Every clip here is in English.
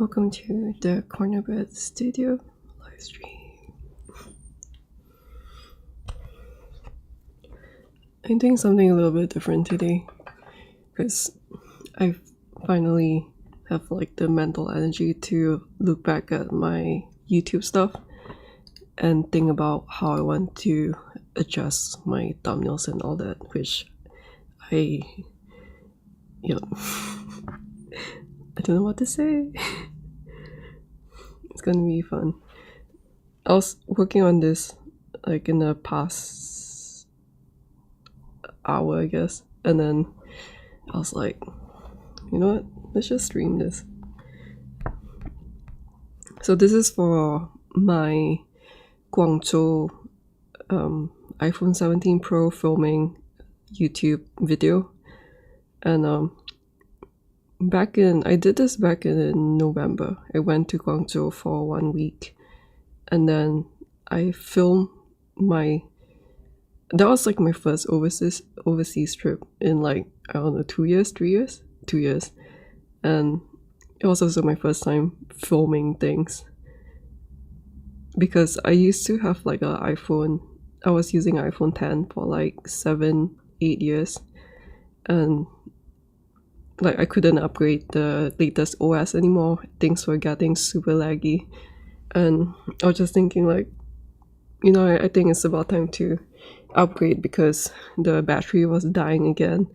Welcome to the Cornerbed Studio live stream. I'm doing something a little bit different today because I finally have like the mental energy to look back at my YouTube stuff and think about how I want to adjust my thumbnails and all that, which I don't know what to say. It's gonna be fun. I was working on this like in the past hour, I guess, and then I was like, you know what, let's just stream this. So this is for my Guangzhou iPhone 17 Pro filming YouTube video, and I did this back in November. I went to Guangzhou for 1 week, and then I filmed that was like my first overseas trip in like, I don't know, 2 years, 2 years. And it was also my first time filming things, because I used to have like an iPhone. I was using iPhone 10 for like 7-8 years, and like I couldn't upgrade the latest OS anymore. Things were getting super laggy, and I was just thinking like, you know, I think it's about time to upgrade because the battery was dying again.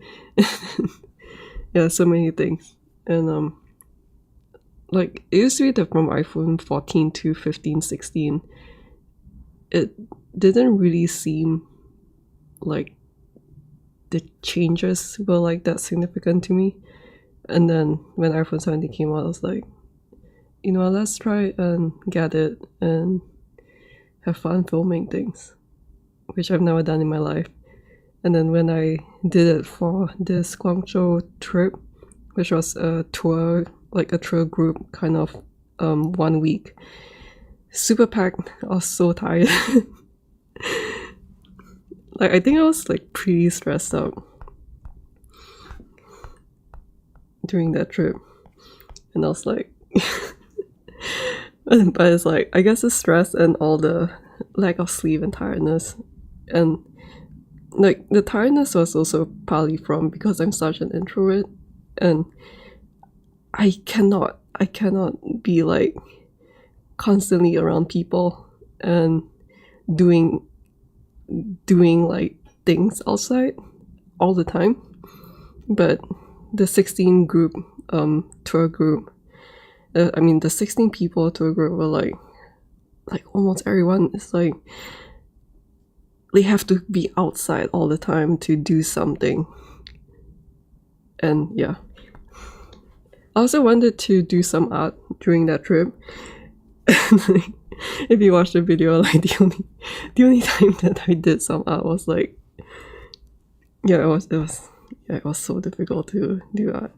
Yeah, so many things. And like it used to be that from iPhone 14 to 15, 16, it didn't really seem like the changes were like that significant to me. And then when iPhone 17 came out, I was like, you know, let's try and get it and have fun filming things, which I've never done in my life. And then when I did it for this Guangzhou trip, which was a tour, like a tour group kind of 1 week, super packed. I was so tired. Like I think I was like pretty stressed out during that trip, and I was like but it's like, I guess the stress and all the lack of sleep and tiredness, and like the tiredness was also partly from because I'm such an introvert, and I cannot be like constantly around people and doing like things outside all the time. But the 16 group tour group, the 16 people tour group were like almost everyone is like, they have to be outside all the time to do something. And yeah, I also wanted to do some art during that trip. If you watch the video, like the only time that I did some art was like, yeah, it was so difficult to do art.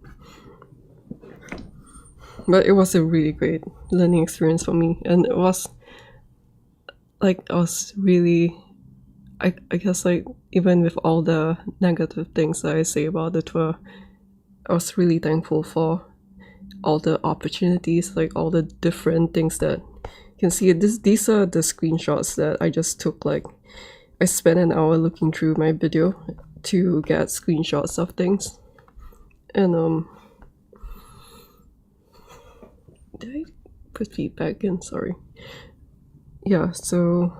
But it was a really great learning experience for me, and it was like, I was really, I guess like, even with all the negative things that I say about the tour, I was really thankful for all the opportunities, like all the different things that you can see. These are the screenshots that I just took. Like I spent an hour looking through my video to get screenshots of things. And did I put feedback in? Sorry. Yeah, so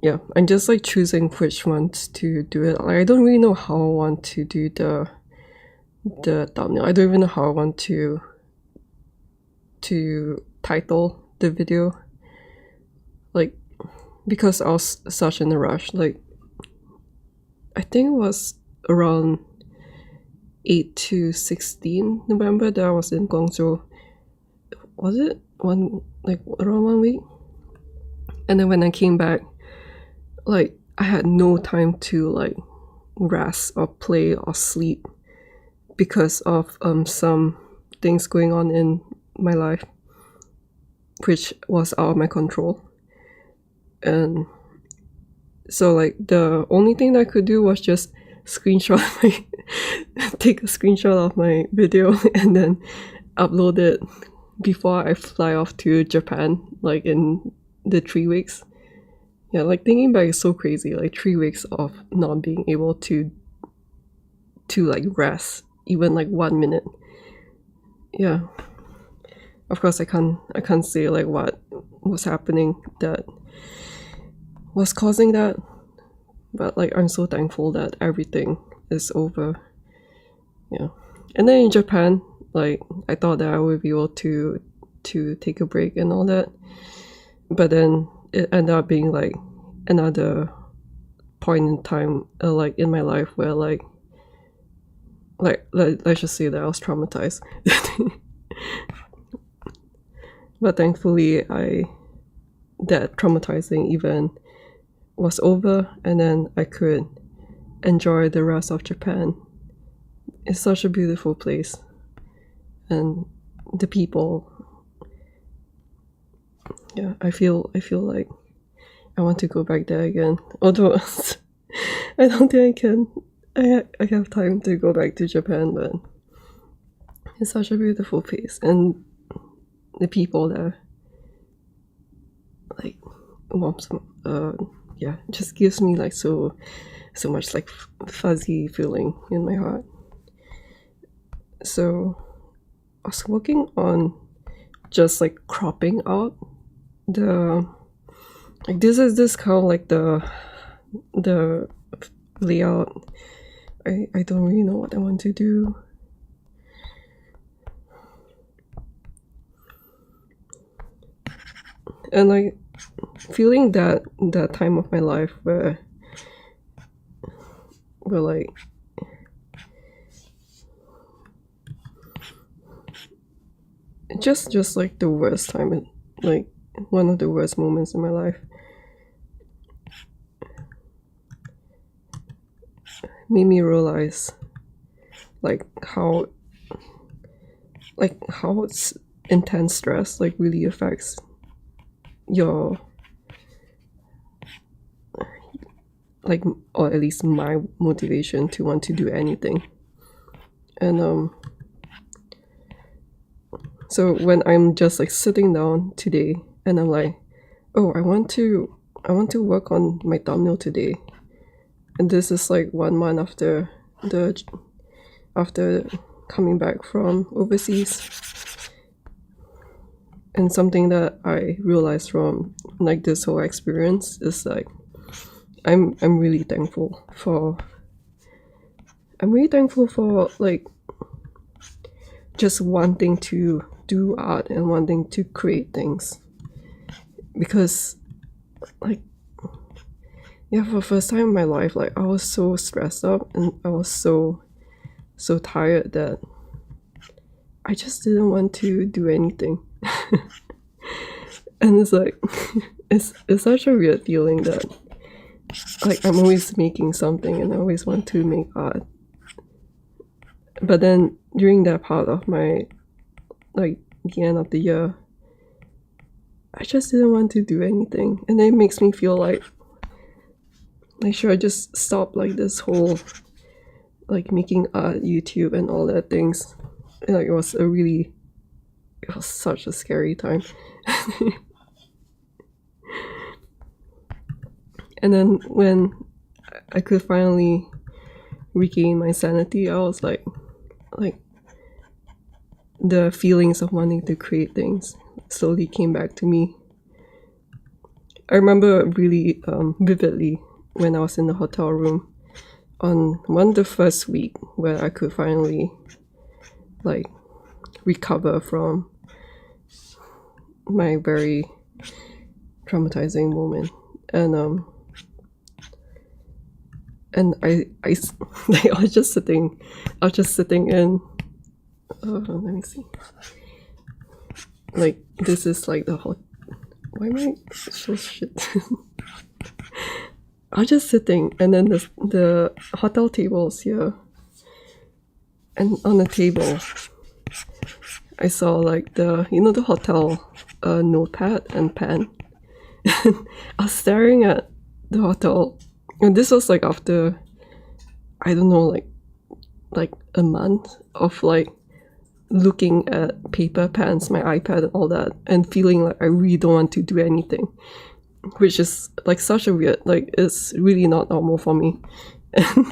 yeah, I'm just like choosing which ones to do it. Like I don't really know how I want to do the thumbnail. I don't even know how I want to title the video, like, because I was such in a rush. Like I think it was around 8 to 16 November that I was in Guangzhou. Was it around 1 week? And then when I came back, like I had no time to like rest or play or sleep because of some things going on in my life which was out of my control. And so like the only thing that I could do was just screenshot take a screenshot of my video and then upload it before I fly off to Japan, like in the 3 weeks. Yeah, like thinking back is so crazy. Like 3 weeks of not being able to like rest even like 1 minute. Yeah. Of course I can't say like what was happening that was causing that. But like I'm so thankful that everything is over. Yeah. And then in Japan, like I thought that I would be able to take a break and all that. But then it ended up being like another point in time like in my life where like let's just say that I was traumatized. But thankfully that traumatizing event was over, and then I could enjoy the rest of Japan. It's such a beautiful place, and the people, yeah, I feel like I want to go back there again, although I don't think I can. I have time to go back to Japan, but it's such a beautiful place, and the people there, like, yeah, it just gives me like so much like fuzzy feeling in my heart. So I was working on just like cropping out the, like this is kind of like the layout. I don't really know what I want to do. And like feeling that time of my life where like just like the worst time, like one of the worst moments in my life, made me realize like how intense stress like really affects your, like, or at least my motivation to want to do anything. And so when I'm just like sitting down today and I'm like, oh, I want to work on my thumbnail today, and this is like 1 month after coming back from overseas. And something that I realized from like this whole experience is like I'm really thankful for like just wanting to do art and wanting to create things, because like, yeah, for the first time in my life, like I was so stressed up and I was so tired that I just didn't want to do anything. And it's like it's such a weird feeling that like I'm always making something and I always want to make art, but then during that part of my, like, the end of the year, I just didn't want to do anything, and it makes me feel like should I just stop like this whole like making art, YouTube and all that things. And, like, it was such a scary time. And then when I could finally regain my sanity, I was like the feelings of wanting to create things slowly came back to me. I remember really vividly when I was in the hotel room on the first week where I could finally like recover from my very traumatizing moment, and I like I was just sitting in let me see, like this is like the whole, why am I so shit? I was just sitting, and then the hotel tables here, and on the table I saw like the hotel notepad and pen. I was staring at the hotel, and this was like after, I don't know, like like a month of like looking at paper, pens, my iPad and all that, and feeling like I really don't want to do anything, which is like such a weird, like it's really not normal for me. And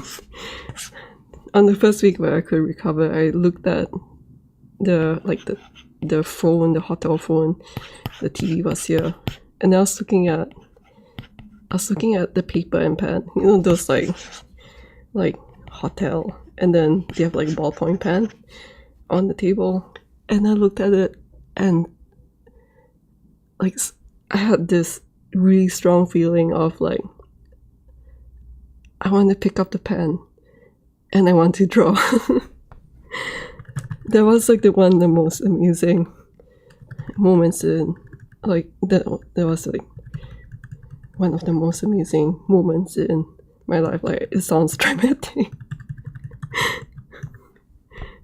on the first week where I could recover, I looked at the phone, the hotel phone. The TV was here, and I was looking at the paper and pen, you know, those like hotel, and then they have like ballpoint pen on the table, and I looked at it, and like I had this really strong feeling of like I want to pick up the pen and I want to draw. That was like the most amusing moments in like that was like one of the most amazing moments in my life. Like it sounds dramatic.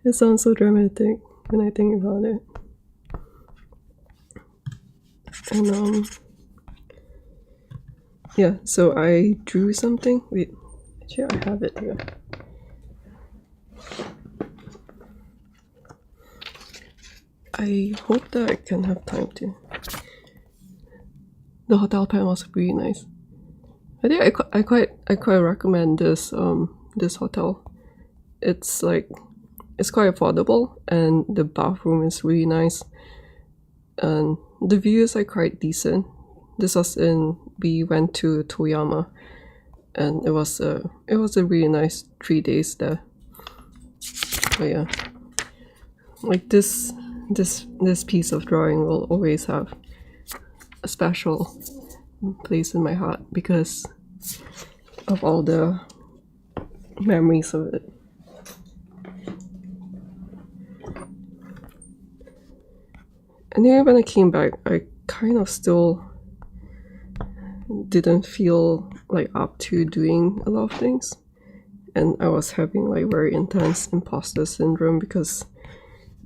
It sounds so dramatic when I think about it. And yeah, so I drew something. Wait, actually I have it here. I hope that I can have time to. The hotel pen was really nice. I think I quite recommend this this hotel. It's like it's quite affordable, and the bathroom is really nice, and the views are quite decent. This was we went to Toyama, and it was a really nice 3 days there. But yeah, like this piece of drawing will always have a special place in my heart because of all the memories of it. And then when I came back, I kind of still didn't feel like up to doing a lot of things, and I was having like very intense imposter syndrome because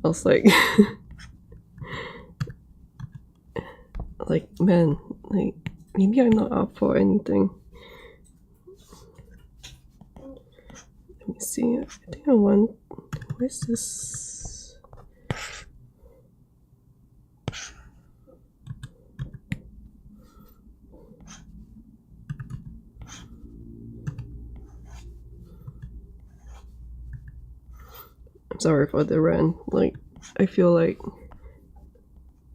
I was like like, man, like maybe I'm not up for anything. Let me see. I think I want. Where's this? I'm sorry for the rant. Like, I feel like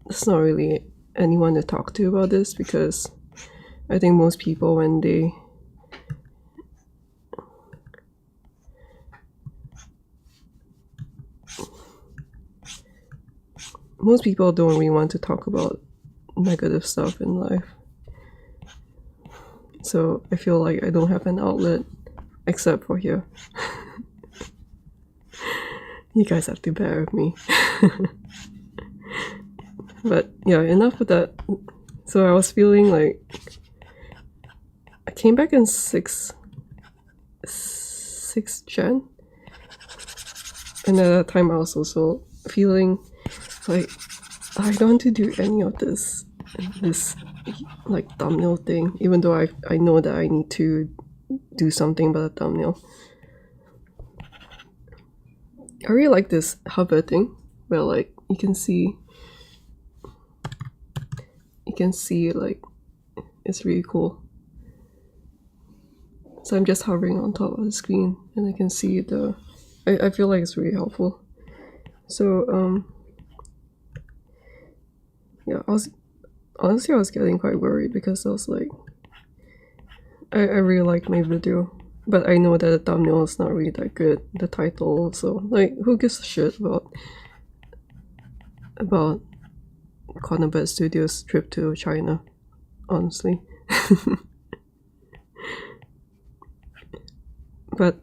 there's not really anyone to talk to about this because I think most people most people don't really want to talk about negative stuff in life. So I feel like I don't have an outlet except for here. You guys have to bear with me. But yeah, enough with that. So I was feeling like I came back in 6 Jan, and at that time I was also feeling like I don't want to do any of this like thumbnail thing, even though I know that I need to do something about the thumbnail. I really like this hover thing where like you can see like it's really cool. So I'm just hovering on top of the screen and I can see I feel like it's really helpful. So yeah, I was getting quite worried because I was like I really liked my video, but I know that the thumbnail is not really that good, the title also. Like, who gives a shit about Cornerbird Studios' trip to China, honestly. But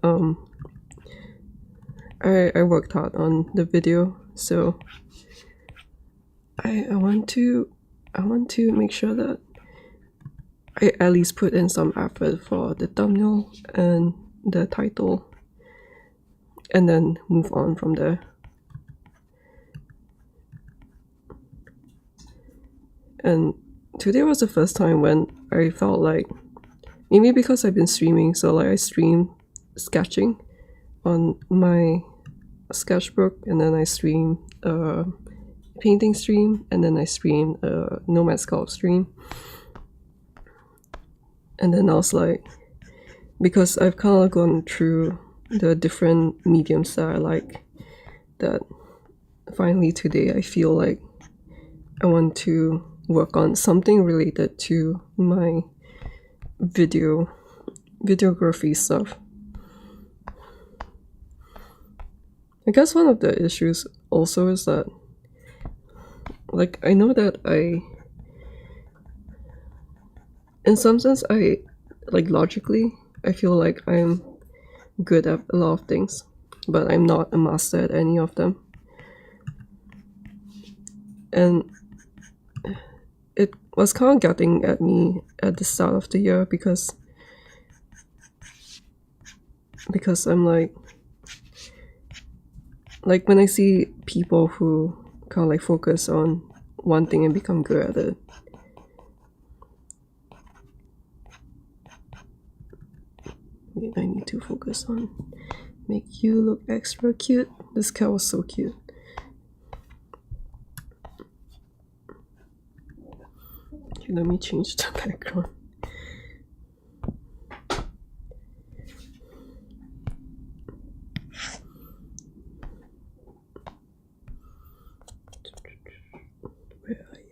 I worked hard on the video, so I want to make sure that I at least put in some effort for the thumbnail and the title, and then move on from there. And today was the first time when I felt like, maybe because I've been streaming, so like I stream sketching on my sketchbook, and then I stream a painting stream, and then I stream a nomad sculpt stream. And then I was like, because I've kind of gone through the different mediums that I like, that finally today I feel like I want to work on something related to my videography stuff. I guess one of the issues also is that, like, I know that in some sense, like, logically, I feel like I'm good at a lot of things, but I'm not a master at any of them. And it was kind of getting at me at the start of the year because I'm like when I see people who kind of like focus on one thing and become good at it, wait, I need to focus on make you look extra cute. This cat was so cute. Okay, let me change the background. Where are you?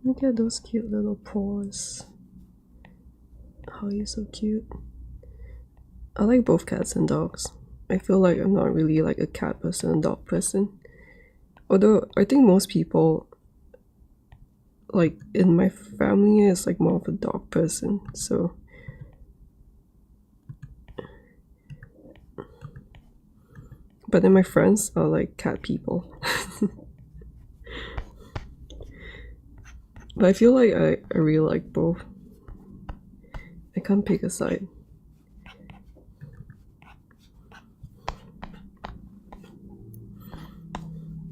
Look at those cute little paws. How are you so cute? I like both cats and dogs. I feel like I'm not really like a cat person and dog person. Although I think most people like in my family is like more of a dog person, so but then my friends are like cat people. But I feel like I really like both. I can't pick a side.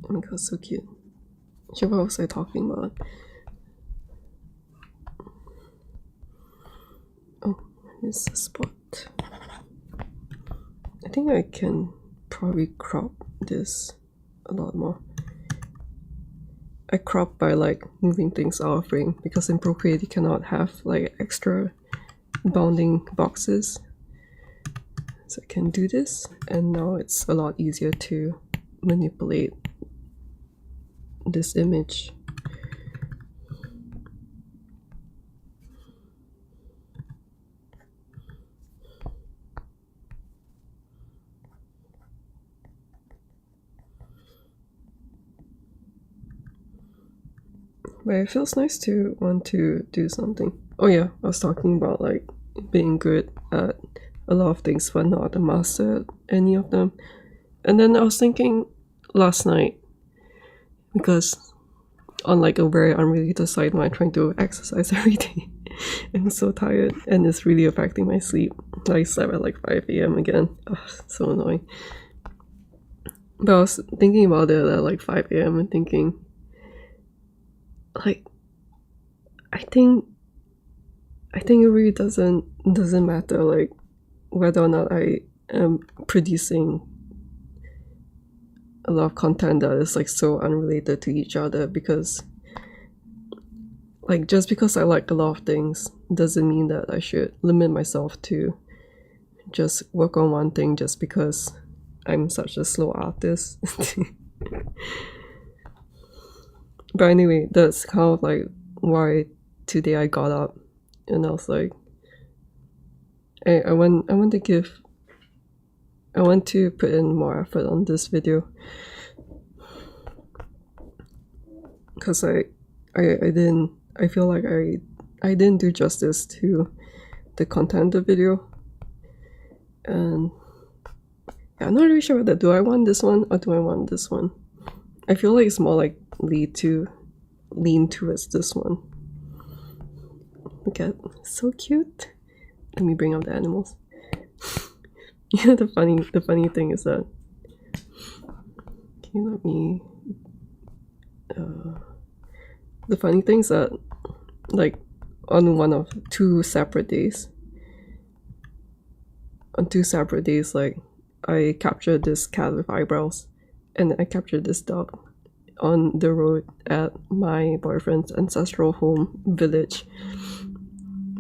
Oh my god, so cute. What was I talking about? Oh, here's the spot. I think I can probably crop this a lot more. I crop by like moving things out of frame because in Procreate you cannot have like extra bounding boxes. So I can do this, and now it's a lot easier to manipulate this image. But it feels nice to want to do something. Oh yeah, I was talking about like being good at a lot of things but not a master at any of them. And then I was thinking last night, because on like a very unrelated side, when I'm trying to exercise every day, I'm so tired and it's really affecting my sleep. I slept at like 5 a.m. again. Ugh, so annoying. But I was thinking about it at like 5 a.m. and thinking, like, I think it really doesn't matter like whether or not I am producing a lot of content that is like so unrelated to each other, because like just because I like a lot of things doesn't mean that I should limit myself to just work on one thing just because I'm such a slow artist. But anyway, that's kind of like why today I got up and I was like, I want to put in more effort on this video, because I feel like I didn't do justice to the content of the video. And yeah, I'm not really sure whether do I want this one or do I want this one. I feel like it's more like lean towards this one. Look at, so cute. Let me bring up the animals. Yeah, the funny thing is that, can you let me, the funny thing is that, like, on one of two separate days, like, I captured this cat with eyebrows, and I captured this dog on the road at my boyfriend's ancestral home village.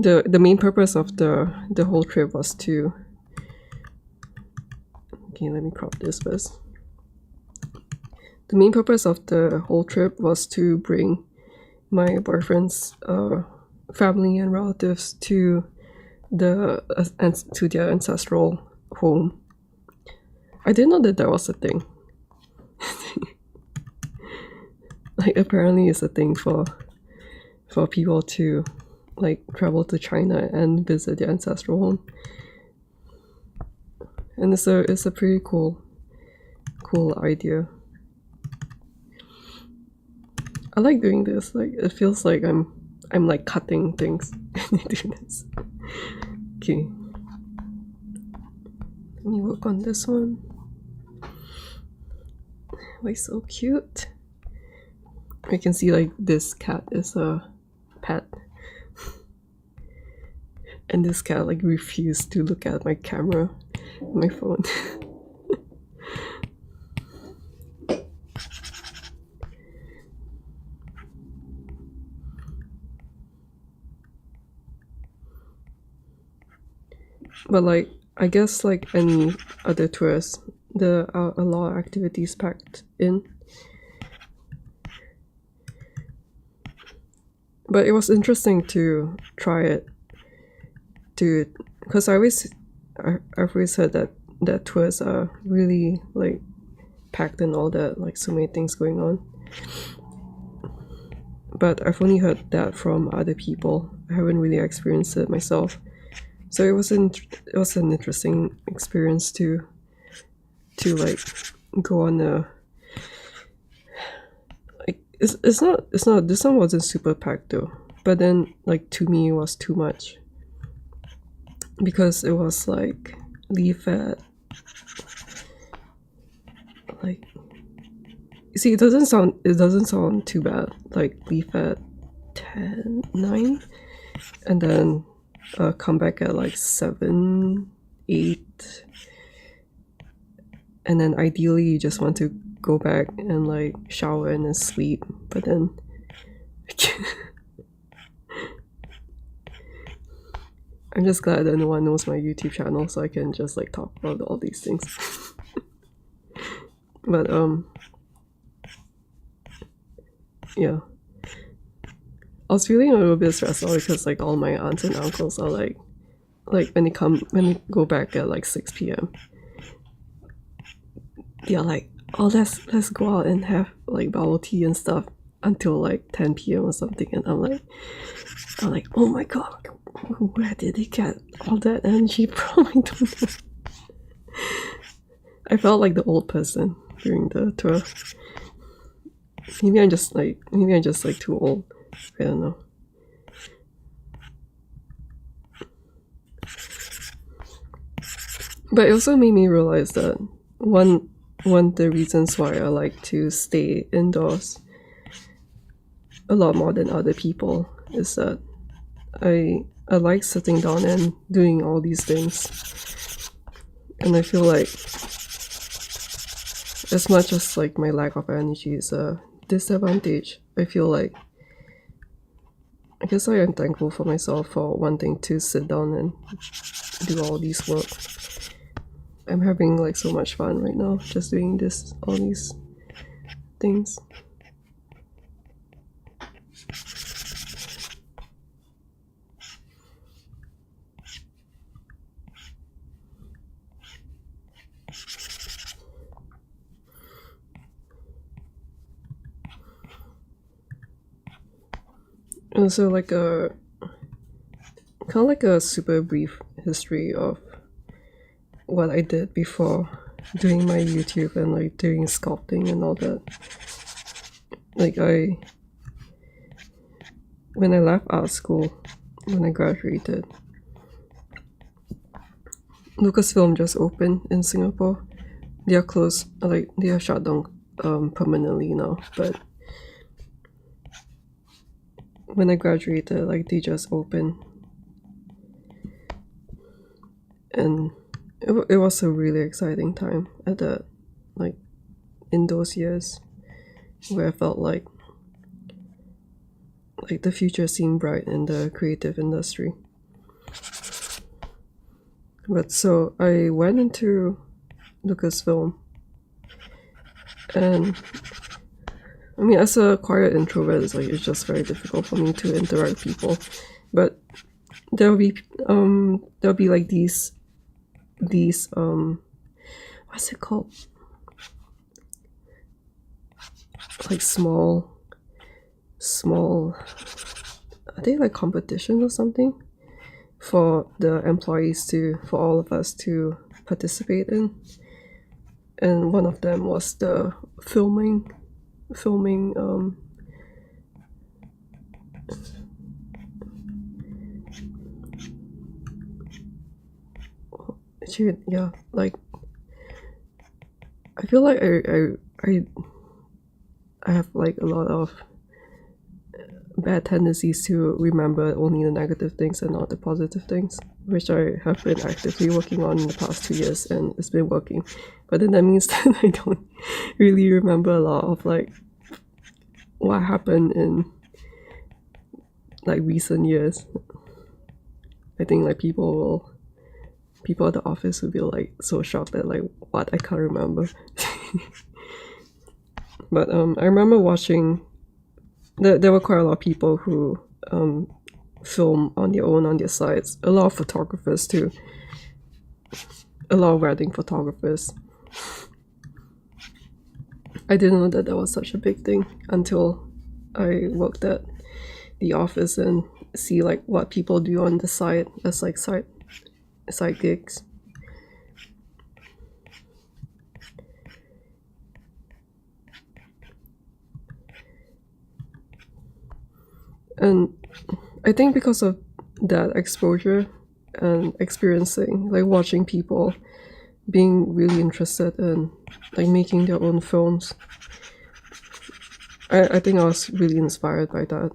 The main purpose of the whole trip was to, okay, let me crop this first. The main purpose of the whole trip was to bring my boyfriend's family and relatives to their ancestral home. I didn't know that was a thing. Like, apparently it's a thing for people to, like, travel to China and visit their ancestral home. And it's a pretty cool idea. I like doing this. Like, it feels like I'm like cutting things when I do this. Okay. Let me work on this one. Why so cute? I can see, like, this cat is a pet. And this cat, like, refused to look at my camera, my phone. But, like, I guess like any other tours, there are a lot of activities packed in. But it was interesting to try it, because I've always heard that tours are really, like, packed and all that, like, so many things going on. But I've only heard that from other people. I haven't really experienced it myself. So it was an interesting experience to like go on a, like, it's not this one wasn't super packed though, but then, like, to me it was too much, because it was like leave at, like, you see, it doesn't sound too bad, like leave at 9 and then come back at like 7, 8, and then ideally you just want to go back and, like, shower and then sleep, but then I'm just glad that no one knows my YouTube channel, so I can just, like, talk about all these things. But yeah, I was feeling a little bit stressed out because, like, all my aunts and uncles are like when they go back at like 6 p.m. they're like, oh, let's go out and have, like, bubble tea and stuff until like 10 p.m. or something, and I'm like, oh my god, where did they get all that energy from? I don't know. I felt like the old person during the tour. Maybe I'm just like too old. I don't know. But it also made me realize that one of the reasons why I like to stay indoors a lot more than other people is that I like sitting down and doing all these things, and I feel like, as much as, like, my lack of energy is a disadvantage, I feel like, I guess I am thankful for myself for wanting to sit down and do all these work. I'm having, like, so much fun right now just doing all these things. And so, like, kind of like a super brief history of what I did before doing my YouTube and, like, doing sculpting and all that. Like, when I left art school, when I graduated. Lucasfilm just opened in Singapore. They are closed, like they are shut down permanently now, but when I graduated, like they just opened, and it was a really exciting time at that, like in those years where I felt like the future seemed bright in the creative industry. But so I went into Lucasfilm, and I mean, as a quiet introvert, it's just very difficult for me to interact with people. But there'll be like these what's it called? Like small are they like competition or something for the employees for all of us to participate in, and one of them was the filming actually, yeah, like I feel like I have like a lot of bad tendencies to remember only the negative things and not the positive things, which I have been actively working on in the past 2 years, and it's been working. But then that means that I don't really remember a lot of like what happened in like recent years. I think like people at the office will be like so shocked at like what I can't remember. But I remember watching. There were quite a lot of people who film on their own on their sites. A lot of photographers too. A lot of wedding photographers. I didn't know that was such a big thing until I worked at the office and see like what people do on the side as like side gigs. And I think because of that exposure and experiencing, like watching people being really interested in like making their own films, I think I was really inspired by that.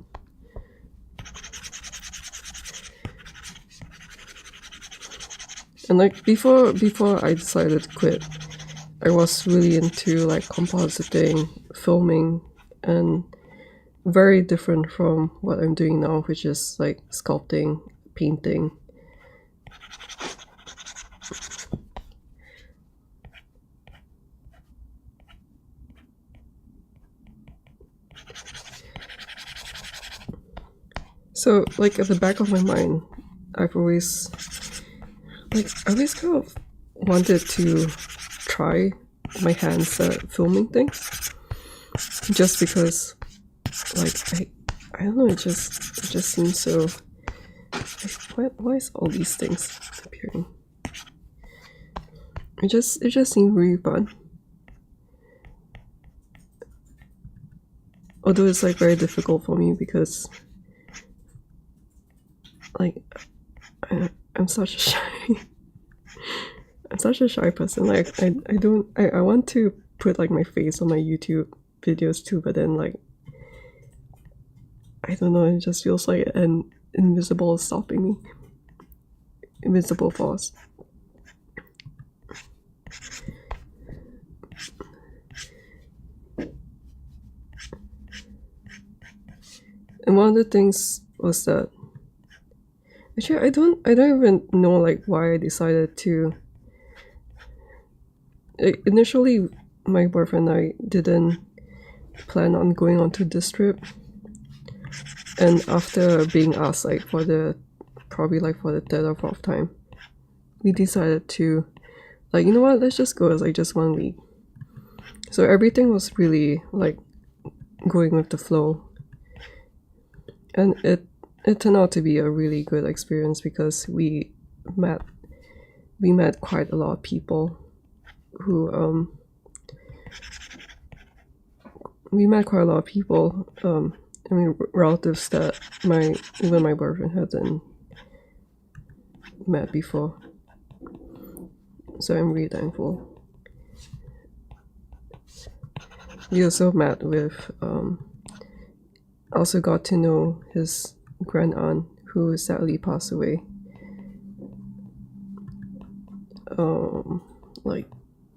And like before I decided to quit, I was really into like compositing, filming, and very different from what I'm doing now, which is like sculpting, painting. So like at the back of my mind, I always kind of wanted to try my hands at filming things, just because like I don't know, it just seems so why is all these things appearing? It just seemed really fun. Although it's like very difficult for me because like I'm such a shy person. Like I want to put like my face on my YouTube videos too, but then like I don't know, it just feels like an invisible stopping me. Invisible force. And one of the things was that actually I don't even know like why I decided to. Initially, my boyfriend and I didn't plan on going on to this trip, and after being asked like for the third or fourth time, we decided to like, you know what, let's just go. It's like just 1 week, so everything was really like going with the flow, and it turned out to be a really good experience because we met quite a lot of people who mean, relatives that even my boyfriend hasn't met before. So I'm really thankful. We also met with, also got to know his grand aunt who sadly passed away. Like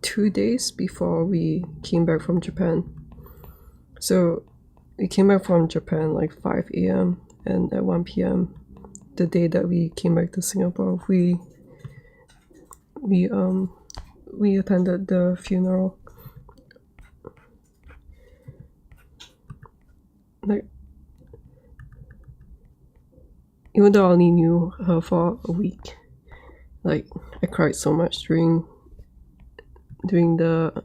2 days before we came back from Japan. So we came back from Japan like 5 a.m. and at 1 p.m. the day that we came back to Singapore, we attended the funeral. Like, even though I only knew her for a week, like I cried so much during the,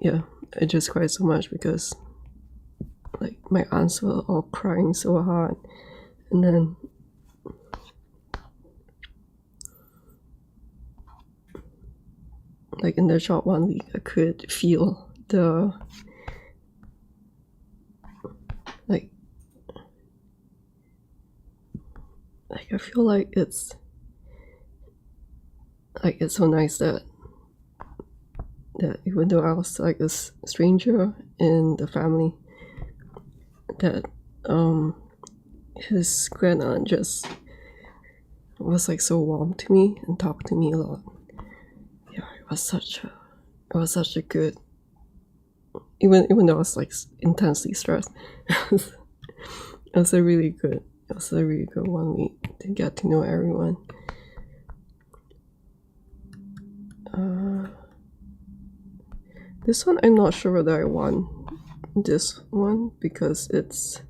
yeah, I just cried so much because like my aunts were all crying so hard, and then like in the short 1 week I could feel the like I feel like it's so nice that even though I was like a stranger in the family, that his grand aunt just was like so warm to me and talked to me a lot. Yeah, it was such a good, even though I was like intensely stressed, it was a really good 1 week to get to know everyone. This one I'm not sure whether I want this one because it's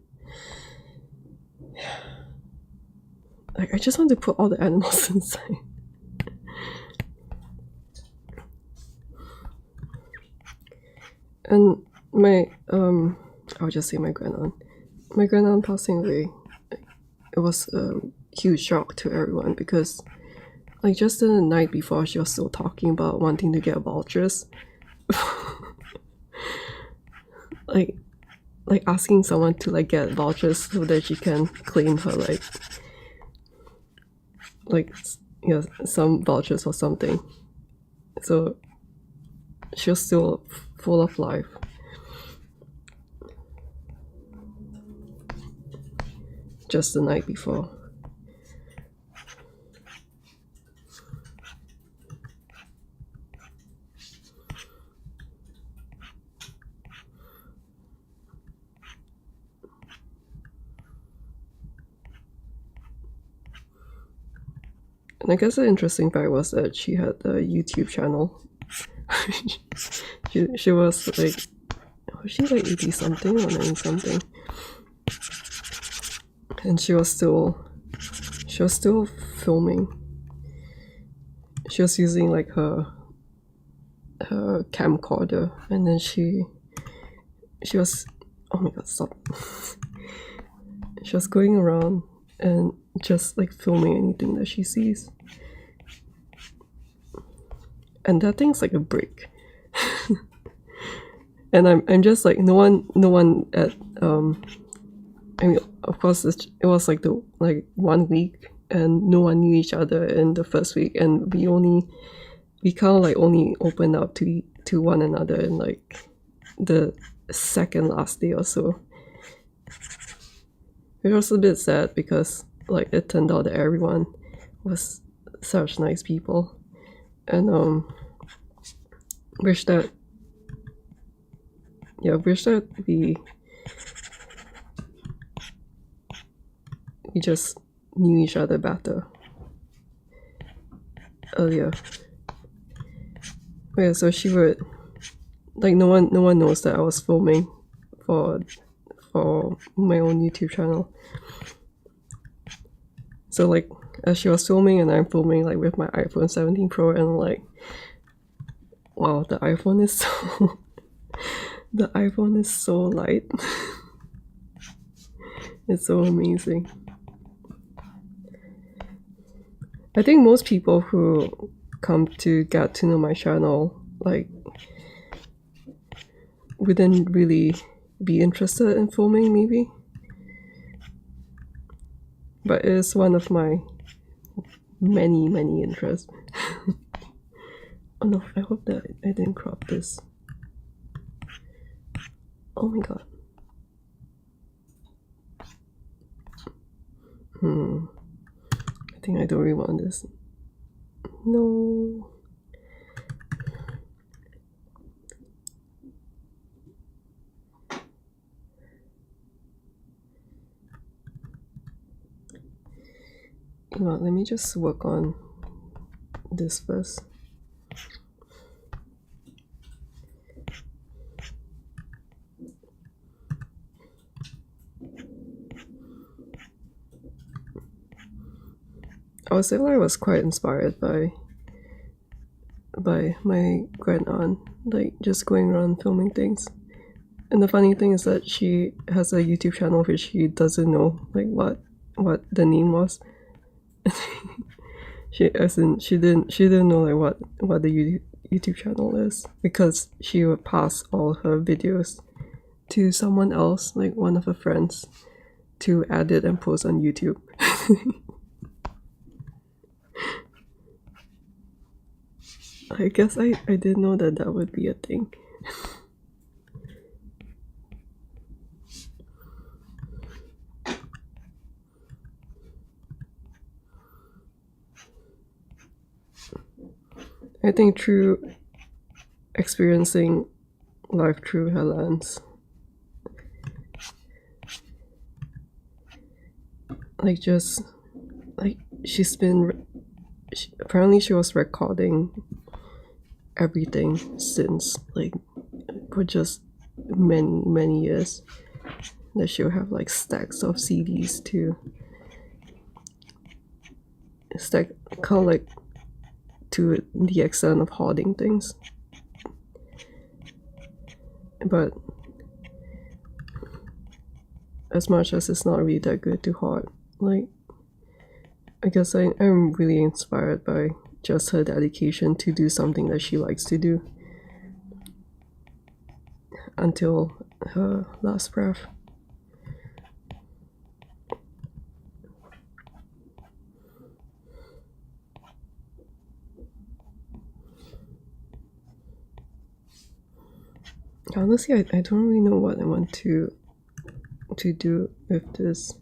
like I just want to put all the animals inside. And my I'll just say my grandaunt passing away, it was a huge shock to everyone because like just the night before she was still talking about wanting to get vouchers. like asking someone to like get vouchers so that she can claim her like yeah, some vouchers or something. So she was still full of life. Just the night before. And I guess the interesting fact was that she had a YouTube channel. she was like, was she like 80 something or 90 something? And she was still filming. She was using like her camcorder, and then she was, oh my god, stop. She was going around and just like filming anything that she sees. And that thing's like a brick. And I'm just like, no one at I mean, of course it was like 1 week and no one knew each other in the first week, and we kind of like only opened up to one another in like the second last day or so. It was a bit sad because like it turned out that everyone was such nice people, and wish that we just knew each other better earlier. Yeah, so she would like, no one knows that I was filming for my own YouTube channel. So like as she was filming and I'm filming like with my iPhone 17 Pro, and like, wow, the iPhone is so light. It's so amazing. I think most people who come to get to know my channel like wouldn't really be interested in filming maybe. But it's one of my many interests. Oh no, I hope that I didn't crop this. Oh my god. I think I don't really want this. No. You know what, let me just work on this first. I would say I was quite inspired by my grand aunt, like just going around filming things. And the funny thing is that she has a YouTube channel which she doesn't know like what the name was. she didn't know like what the YouTube channel is, because she would pass all her videos to someone else, like one of her friends, to edit and post on YouTube. I guess I didn't know that would be a thing. I think through experiencing life through her lens, like just like apparently she was recording everything since like for just many years, that she'll have like stacks of CDs to stack, kind of like to the extent of hoarding things. But as much as it's not really that good to hoard, like I guess I'm really inspired by just her dedication to do something that she likes to do until her last breath. Honestly, I don't really know what I want to do with this.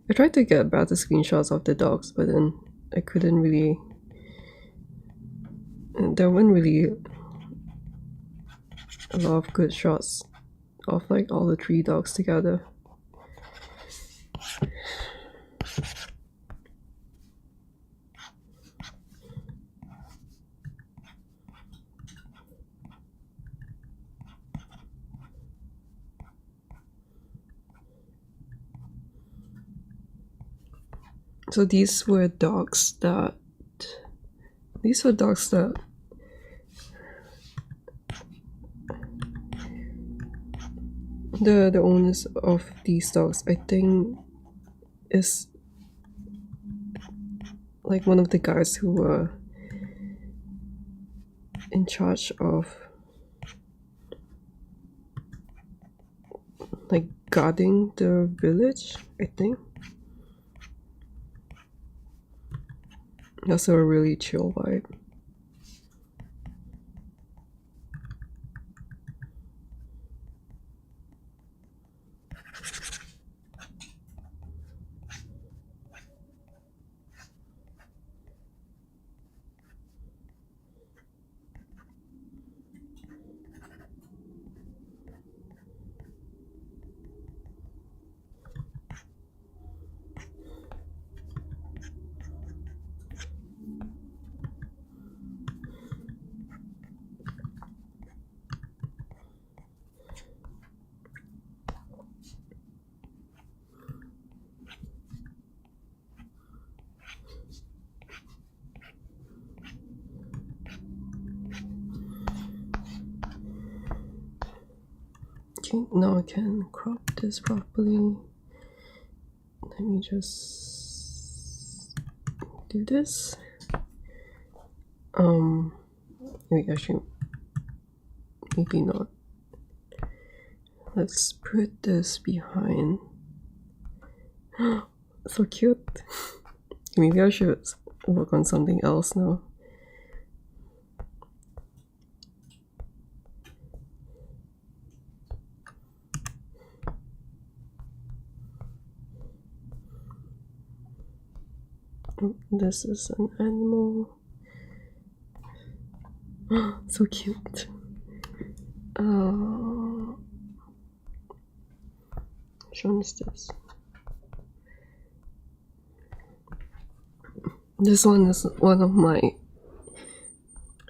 I tried to get better screenshots of the dogs, but then I couldn't really. There weren't really a lot of good shots of like all the 3 dogs together. So these were dogs that the owners of these dogs, I think, is like one of the guys who were in charge of like guarding the village, I think. That's a really chill vibe. Okay, now I can crop this properly. Let me just do this. Wait, actually, maybe not. let's put this behind. So cute. Maybe I should work on something else now. This is an animal. So cute. Which one is this? This one is one of my,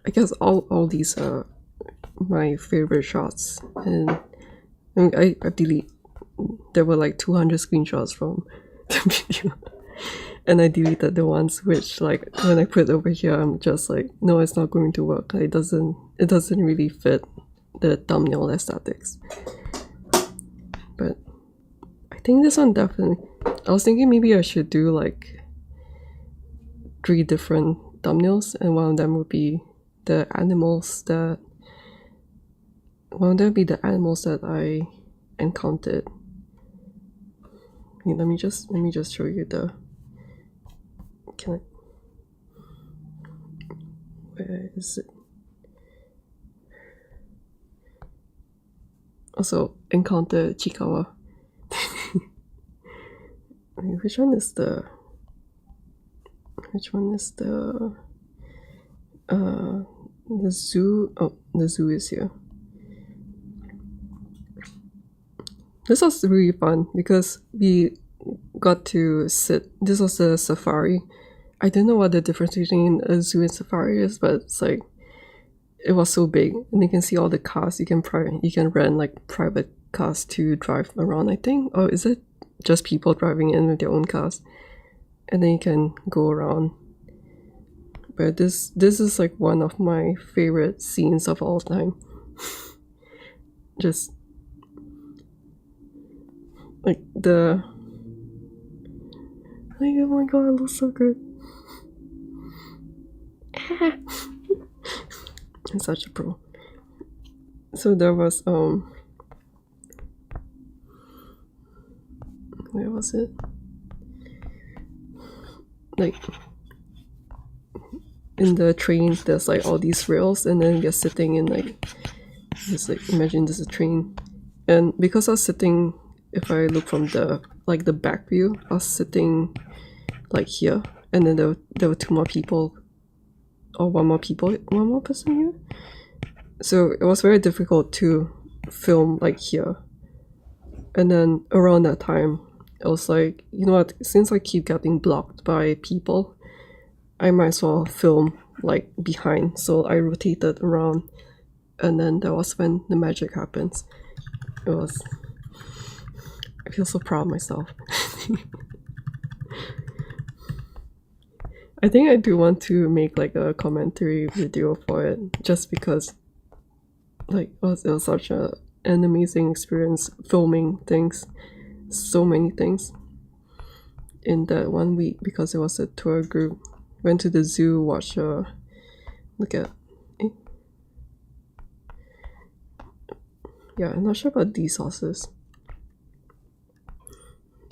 I guess all these are my favorite shots, and I delete. There were like 200 screenshots from the video, and I deleted the ones which, like, when I put it over here, I'm just like, no, it's not going to work. It doesn't really fit the thumbnail aesthetics. But I think this one definitely. I was thinking maybe I should do like 3 different thumbnails, and one of them would be the animals that I encountered. Let me just show you the. Where is it? Also encounter Chikawa. Which one is the zoo? Oh, the zoo is here. This was really fun because we got to sit. This was a safari. I don't know what the difference between a zoo and safari is, but it's like, it was so big, and you can see all the cars. You can rent like private cars to drive around, I think. Or is it just people driving in with their own cars? And then you can go around. But this is like one of my favorite scenes of all time. Just like oh my god, it looks so good. I'm such a pro. So there was where was it? Like in the train, there's like all these rails, and then you're sitting in like this. Like, imagine this is a train, and because I was sitting, if I look from the back view, I was sitting like here, and then there were 2 more people, or one more person here. So it was very difficult to film like here. And then around that time, I was like, you know what, since I keep getting blocked by people, I might as well film like behind. So I rotated around, and then that was when the magic happens. I feel so proud of myself. I think I do want to make like a commentary video for it, just because like it was such an amazing experience filming things, so many things in that 1 week, because it was a tour group. Went to the zoo, watched look at yeah, I'm not sure about these horses.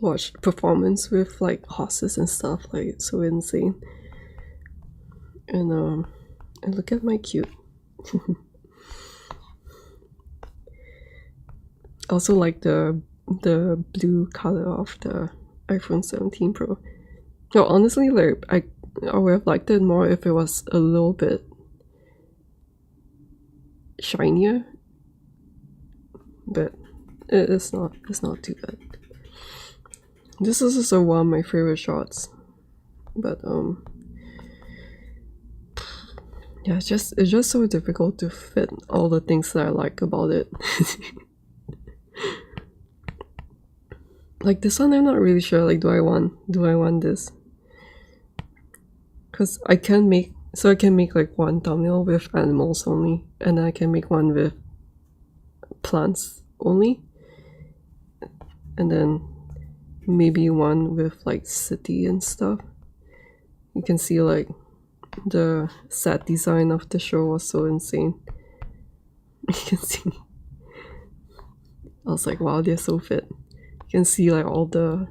Watched performance with like horses and stuff, like it's so insane. And look at my cute. Also like the blue color of the iPhone 17 Pro. No, honestly, like I would have liked it more if it was a little bit shinier, but it's not too bad. This is also one of my favorite shots, but yeah, it's just so difficult to fit all the things that I like about it. Like this one, I'm not really sure. Like, do I want this? Because I can make like one thumbnail with animals only, and I can make one with plants only, and then maybe one with like city and stuff. You can see like the set design of the show was so insane. You can see I was like, wow, they're so fit. You can see like all the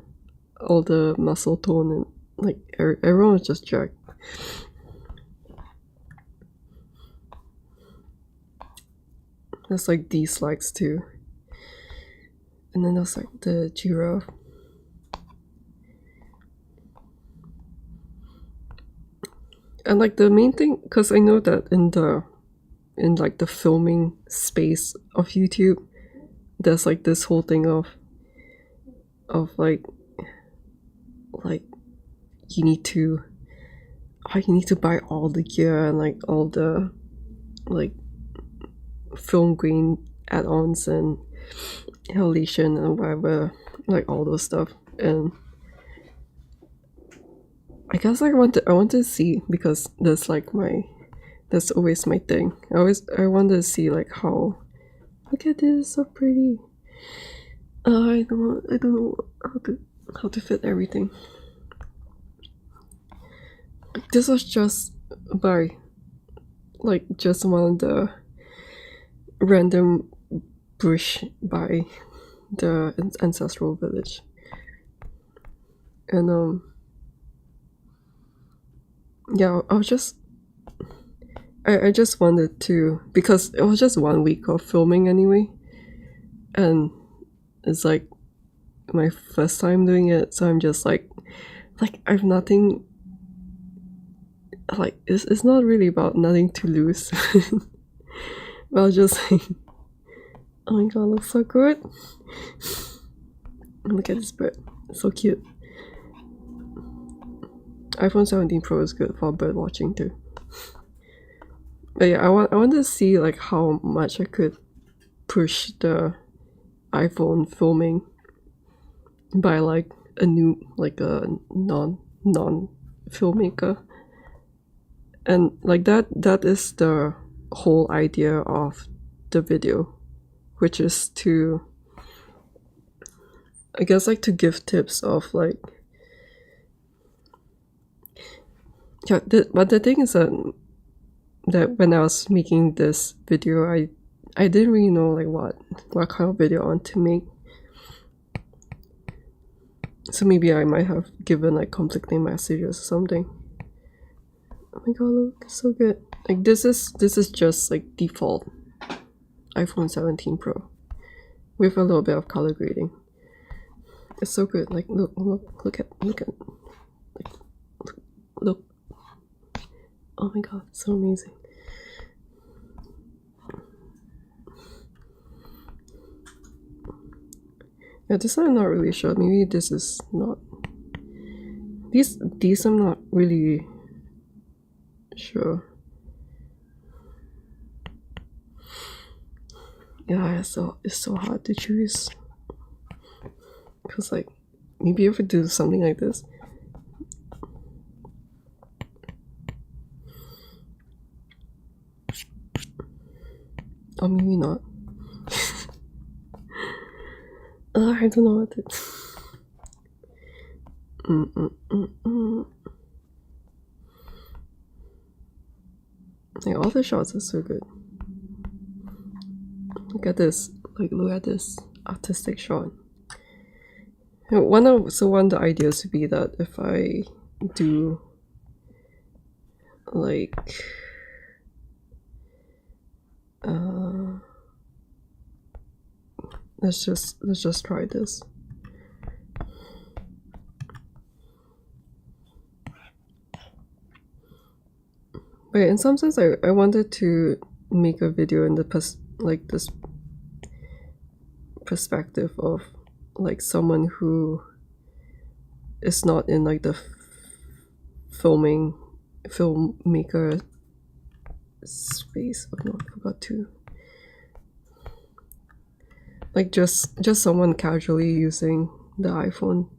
muscle tone, and like everyone was just jacked. There's like these legs too, and then there's like the giraffe. And like the main thing, because I know that in like the filming space of YouTube, there's like this whole thing of like you need to buy all the gear and like all the like film grain add-ons and elevation and whatever, like all those stuff. And I guess I want to see, because that's always my thing. I want to see like how, look at this, so pretty. I don't know how to fit everything. This was just by like just one of the random bush by the ancestral village, and yeah, I just wanted to, because it was just 1 week of filming anyway, and it's like my first time doing it, so I'm just like I've nothing, like it's not really about nothing to lose. But I was just like, oh my god, looks so good. Look at this bird, it's so cute. iPhone 17 Pro is good for bird watching too. But yeah, I want to see like how much I could push the iPhone filming by like a non filmmaker. And like that is the whole idea of the video, which is to, I guess, like to give tips of like, yeah, but the thing is that when I was making this video, I didn't really know like what kind of video I want to make. So maybe I might have given like conflicting messages or something. Oh my god, look, it's so good. Like this is just like default iPhone 17 Pro with a little bit of color grading. It's so good. Like look at like, look. Oh my god, it's so amazing. Yeah, this I'm not really sure. Maybe this is not. These I'm not really sure. Yeah, it's so hard to choose. Because like maybe if we do something like this. Or maybe not. I don't know what to. Like all the shots are so good. Look at this. Like look at this artistic shot. One of the ideas would be that if I do like let's just try this. But in some sense, I wanted to make a video in the this perspective of like someone who is not in like the filmmaker space. Oh no, I forgot to. Like just someone casually using the iPhone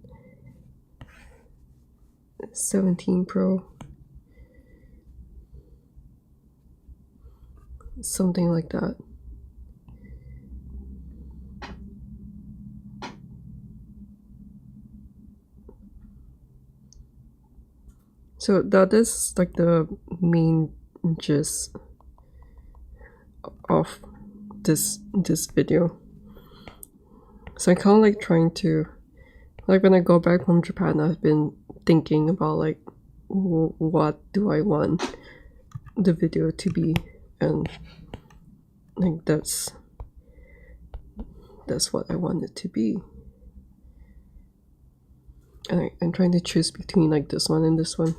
17 Pro. Something like that. So that is like the main gist of this video. So I kind of like trying to, like when I go back from Japan, I've been thinking about like what do I want the video to be, and like that's what I want it to be. And I'm trying to choose between like this one and this one.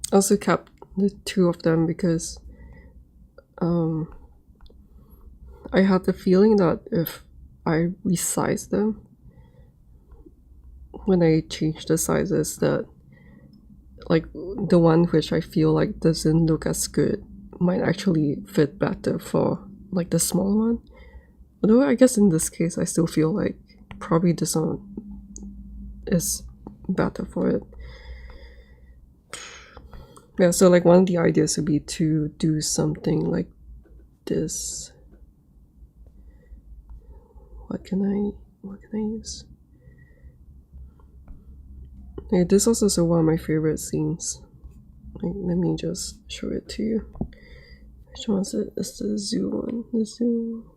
I also kept the two of them because I had the feeling that if I resize them, when I change the sizes, that like the one which I feel like doesn't look as good might actually fit better for like the small one. Although I guess in this case I still feel like probably this one is better for it. Yeah, so like one of the ideas would be to do something like this. What can I use? Yeah, this also is one of my favorite scenes. Like, let me just show it to you. Which one is it? It's the zoo one. The zoo.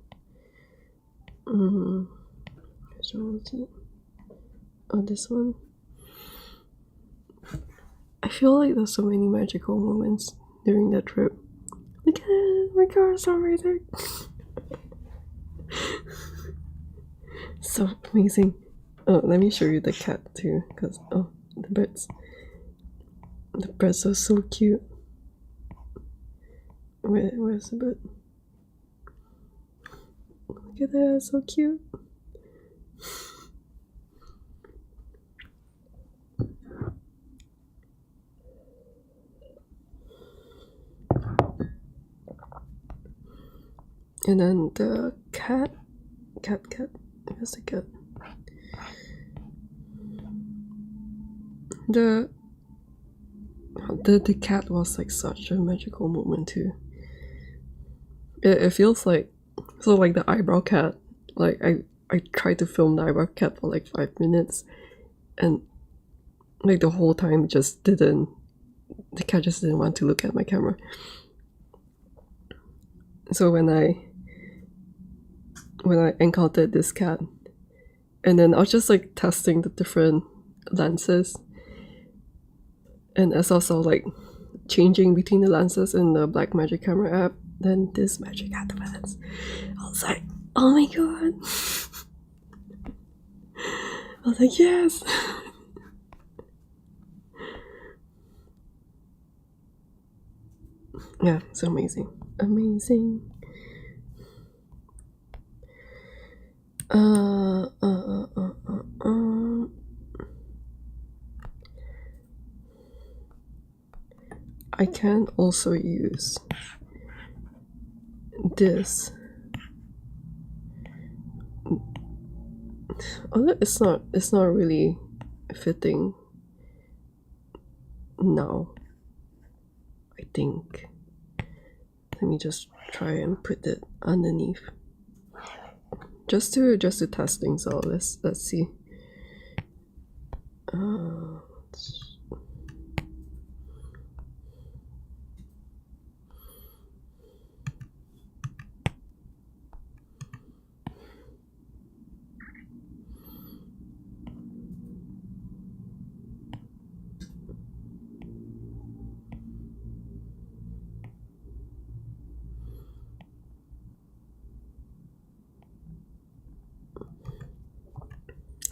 Which one is it? Oh, this one. I feel like there's so many magical moments during that trip. Look at it, my car is right there. So amazing. Oh, let me show you the cat too, because the birds. The birds are so cute. Where's the bird? Look at that, so cute. And then the cat. Where's the cat? The cat was like such a magical moment too. It feels like so like the eyebrow cat. Like I tried to film the eyebrow cat for like 5 minutes, and like the whole time the cat just didn't want to look at my camera. So when I encountered this cat, and then I was just like testing the different lenses, and as I was like changing between the lenses in the Blackmagic camera app, then this magic had the lens. I was like, oh my god. I was like, yes. Yeah, so amazing. I can also use this. Although it's not really fitting now, I think. Let me just try and put it underneath. Just to test things out. Let's see.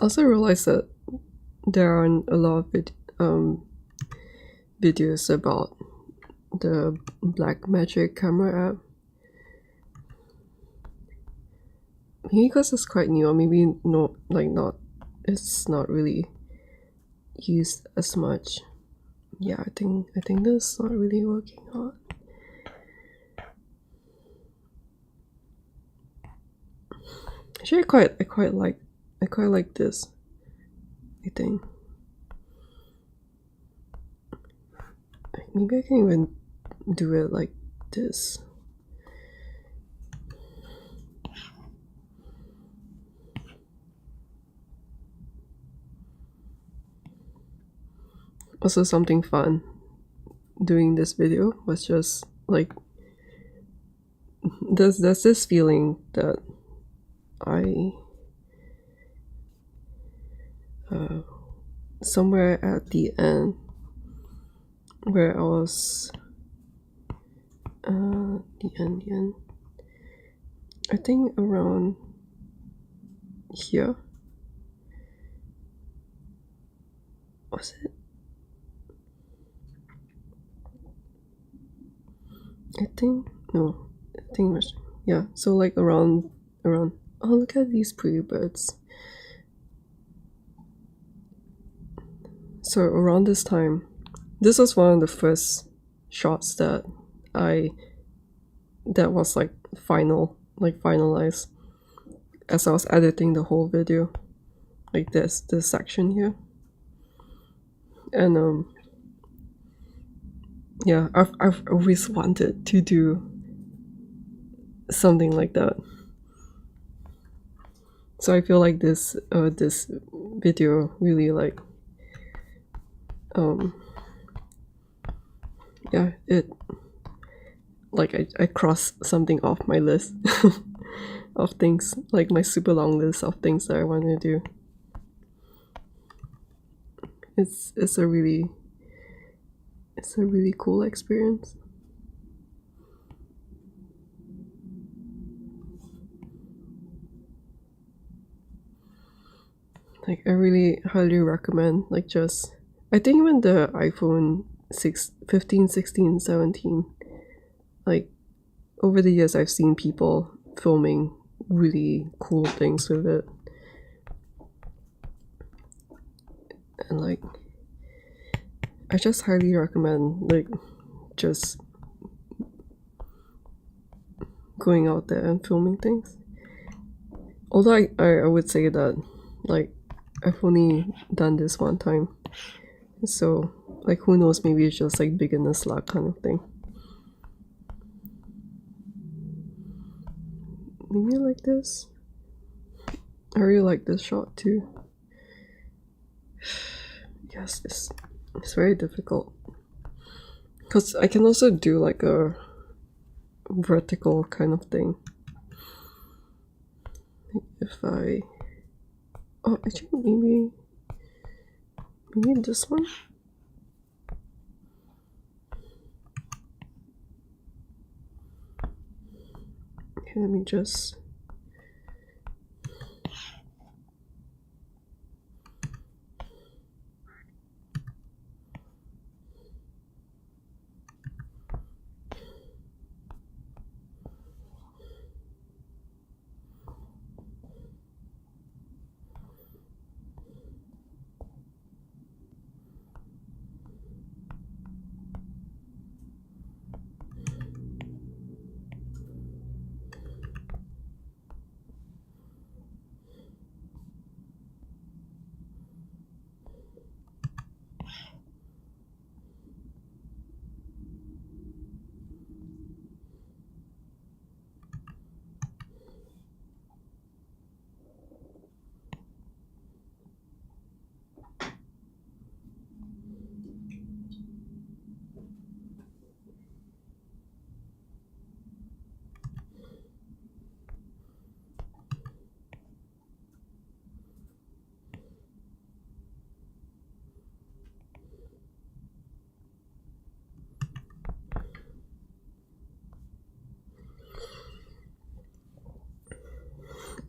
I also realized that there aren't a lot of videos about the Blackmagic camera app. Maybe because it's quite new, or maybe it's not really used as much. Yeah, I think this is not really working out. Actually, I quite like I quite like this, I think. Maybe I can even do it like this. Also, something fun doing this video was just like there's this feeling that I somewhere at the end where I was the end, I think around here, was it? I think no, I think it was, yeah. So like around. Oh, look at these pretty birds. So around this time, this was one of the first shots that was like finalized as I was editing the whole video, like this section here. And yeah, I've always wanted to do something like that. So I feel like this video really like yeah, it like I crossed something off my list of things, like my super long list of things that I want to do. It's a really cool experience. Like I really highly recommend, like, just I think when the iPhone 15, 16, 17, like over the years I've seen people filming really cool things with it. And like I just highly recommend like just going out there and filming things. Although I would say that like I've only done this one time, so like who knows, maybe it's just like beginner's luck kind of thing. Maybe like this. I really like this shot too. Yes, it's very difficult because I can also do like a vertical kind of thing. If I actually maybe this one. Okay, let me just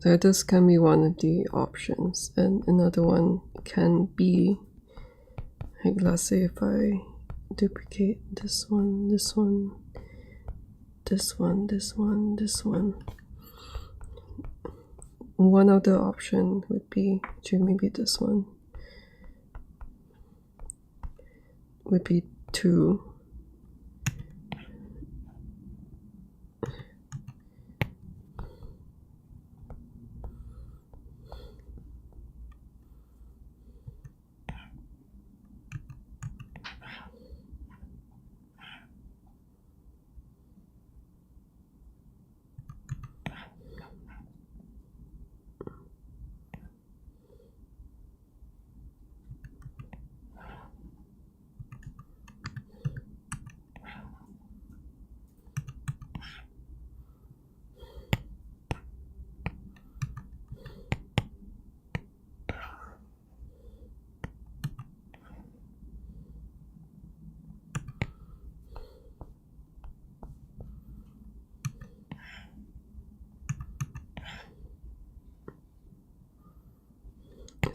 so this can be one of the options, and another one can be like, let's say if I duplicate this one, this one, this one, this one, this one. One other option would be to maybe this one would be to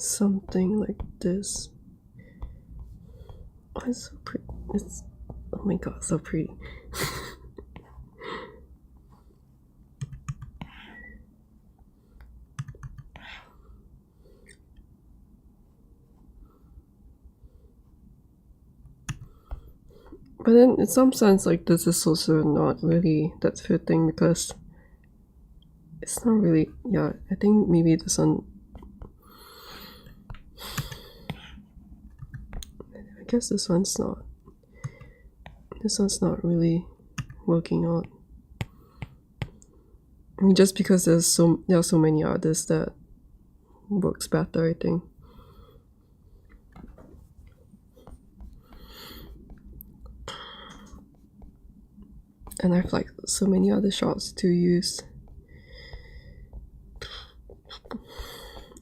something like this. Oh, it's so pretty. It's, oh my god, so pretty. But then in some sense, like, this is also not really that fitting because it's not really, yeah, I think maybe this one, I guess this one's not really working out. I mean, just because there are so many others that works better, I think. And I have like so many other shots to use.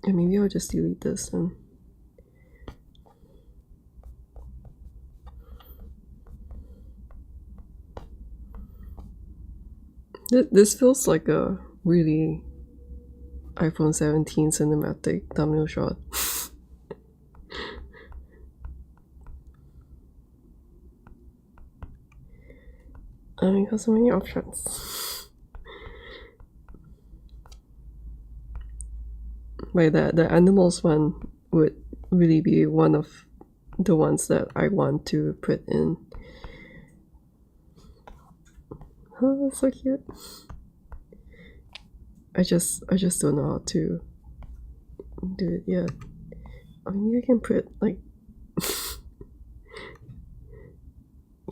And maybe I'll just delete this and this feels like a really iPhone 17 cinematic thumbnail shot. I mean, got so many options. By that, the animals one would really be one of the ones that I want to put in. Oh, that's so cute. I just don't know how to do it yet. I mean, I can put like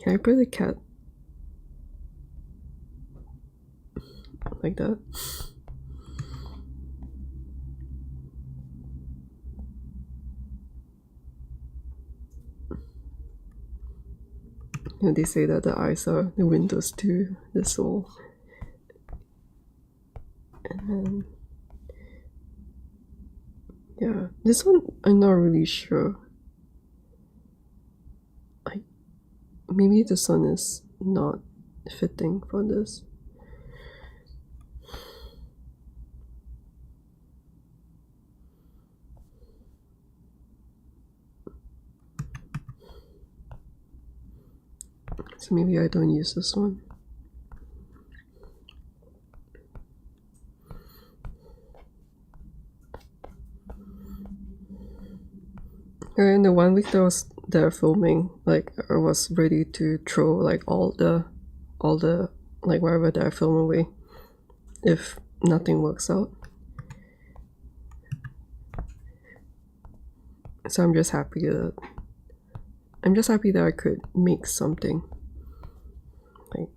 can I put a cat like that? You know, they say that the eyes are the windows to the soul. And then yeah, this one I'm not really sure. Maybe the sun is not fitting for this. So maybe I don't use this one. And the 1 week that I was there filming, like I was ready to throw like all the like whatever that I film away if nothing works out. So I'm just happy that I could make something. Like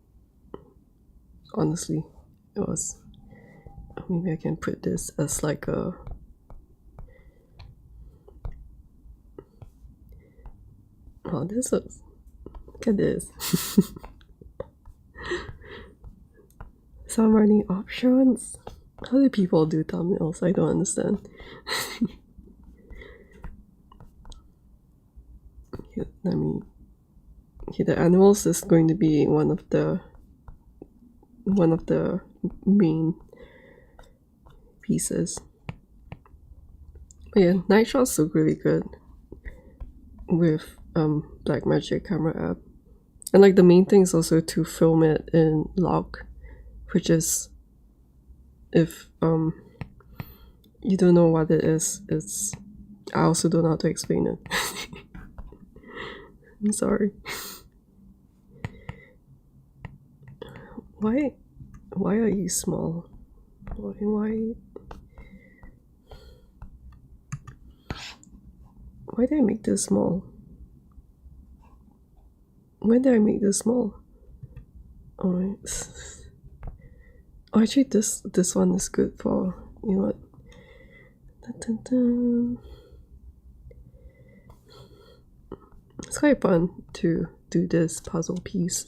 honestly, it was. Maybe I can put this as like a. Oh, this looks. Look at this. So many options. How do people do thumbnails? I don't understand. Let me. Okay, the animals is going to be one of the main pieces. But yeah, night shots look really good with Blackmagic camera app, and like the main thing is also to film it in log, which is if you don't know what it is, it's I also don't know how to explain it. I'm sorry. Why are you small? Why did I make this small? When did I make this small? Oh, actually this one is good for, you know what? Dun, dun, dun. It's quite fun to do this puzzle piece.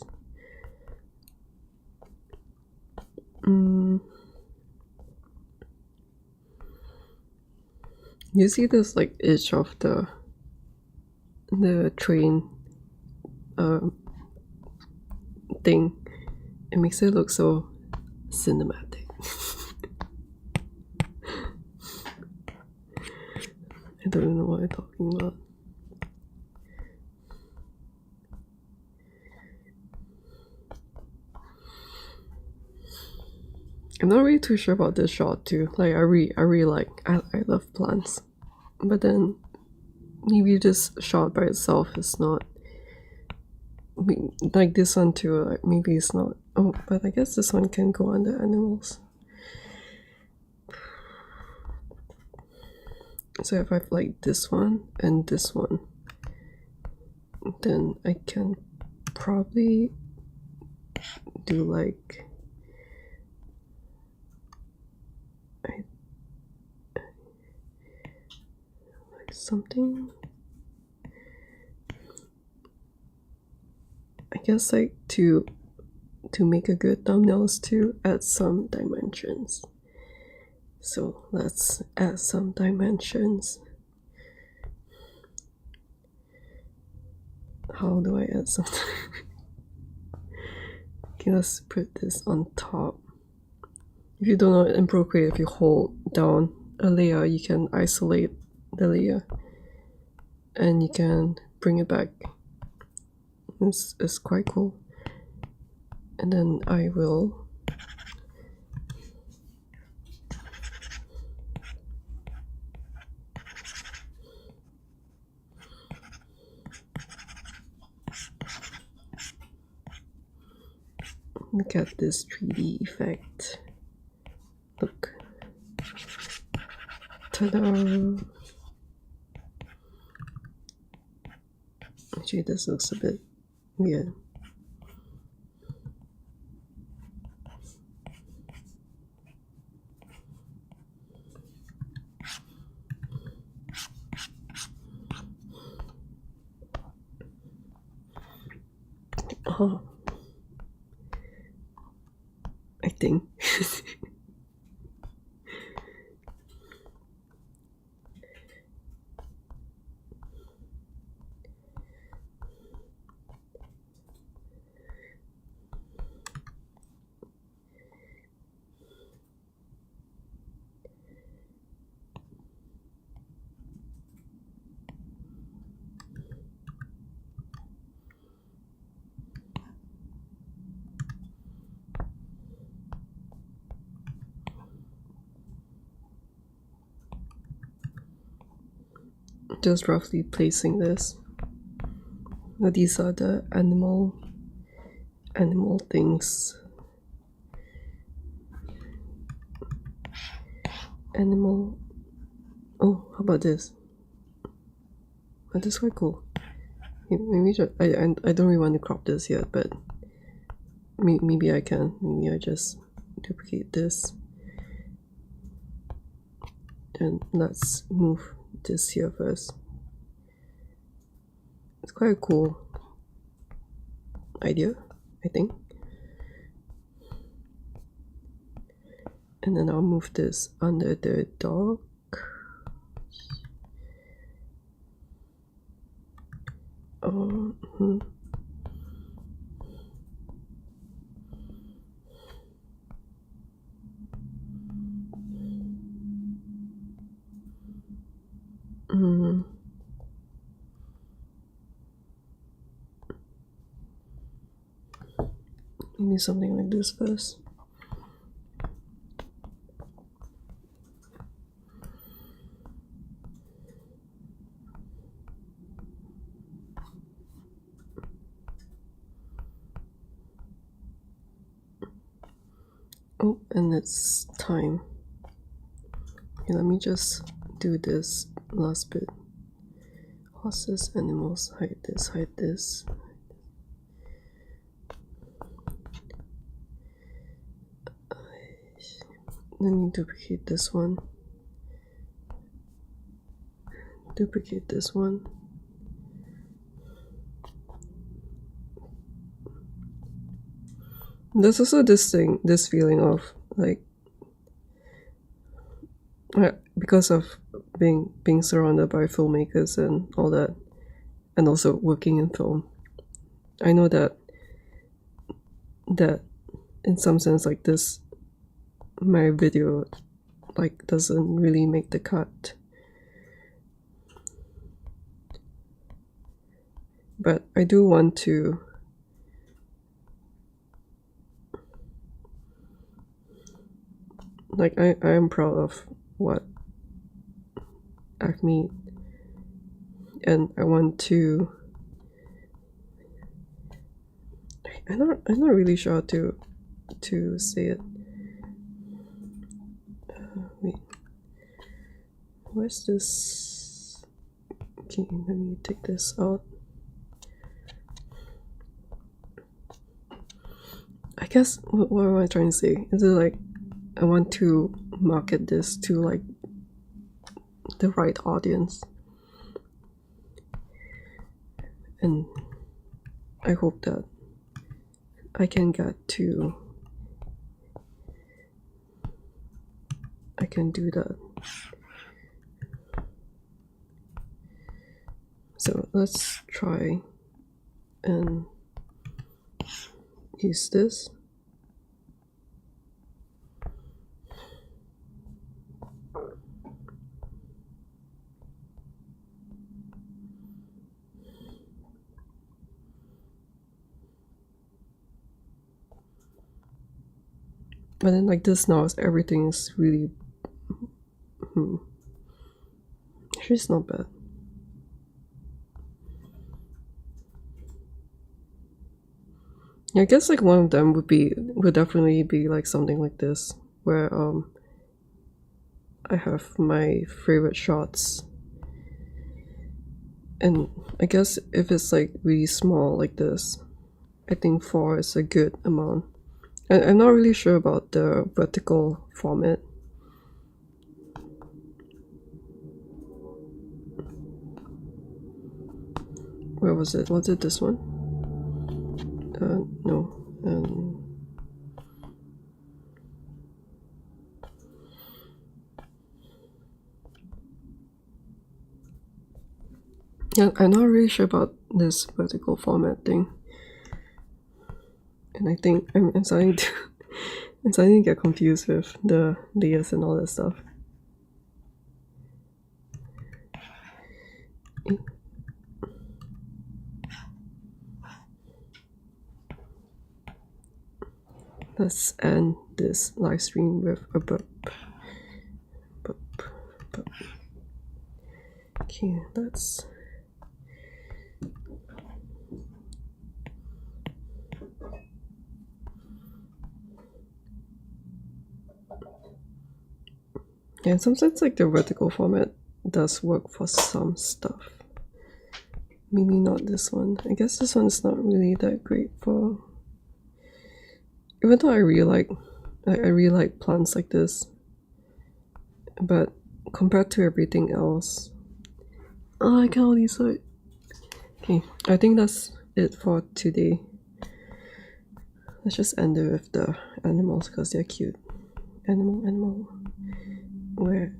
You see this like edge of the train thing. It makes it look so cinematic. I don't know what I'm talking about. I'm not really too sure about this shot too. Like I really like, I love plants, but then maybe this shot by itself is not, like this one too, like maybe it's not. Oh, but I guess this one can go under animals. So if I have like this one and this one, then I can probably do like something. I guess like to make a good thumbnail is to add some dimensions. So let's add some dimensions. How do I add something? Okay, let's put this on top. If you don't know, in Procreate, if you hold down a layer, you can isolate the layer and you can bring it back. It's quite cool. And then I will look at this 3D effect. Look. Ta-da! Actually, this looks a bit weird. Oh, I think. Just roughly placing this. Now these are the animal things. Animal. Oh, how about this? Oh, this is quite cool. Maybe I don't really want to crop this yet, but maybe I can. Maybe I just duplicate this. And let's move this here first. It's quite a cool idea, I think. And then I'll move this under the dog. Maybe something like this first. Oh, and it's time. Okay, let me just do this last bit. Horses, animals, hide this, hide this. Let me duplicate this one. Duplicate this one. There's also this feeling of like, because of being surrounded by filmmakers and all that, and also working in film, I know that in some sense, like this, my video like doesn't really make the cut, but I do want to like I am proud of what I've made, and I want to I'm not really sure how to say it. Wait, where's this? Okay, let me take this out. I guess what am I trying to say? Is it like I want to market this to like the right audience, and I hope that I can do that. So let's try and use this. But then like this now, everything is really actually it's not bad. Yeah, I guess like one of them would definitely be like something like this, where I have my favorite shots, and I guess if it's like really small like this, I think 4 is a good amount. I'm not really sure about the vertical format. Where was it? Was it this one? No. Yeah, I'm not really sure about this vertical format thing, and I think I'm starting to I'm starting to get confused with the layers and all that stuff. Let's end this live stream with a burp. Okay, let's and sometimes like the vertical format does work for some stuff. Maybe not this one. I guess this one is not really that great for, even though I really like plants like this, but compared to everything else, oh, I can only side. Okay, I think that's it for today. Let's just end it with the animals because they're cute. Animal. Where?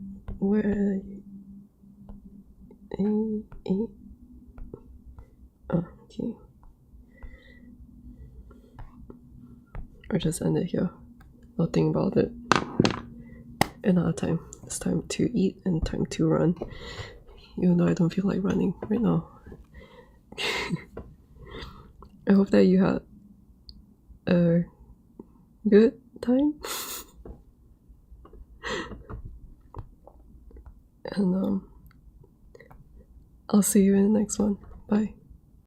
Oh, okay. Or just end it here. I'll think about it another time. It's time to eat and time to run. Even though I don't feel like running right now. I hope that you had a good time. And I'll see you in the next one. Bye.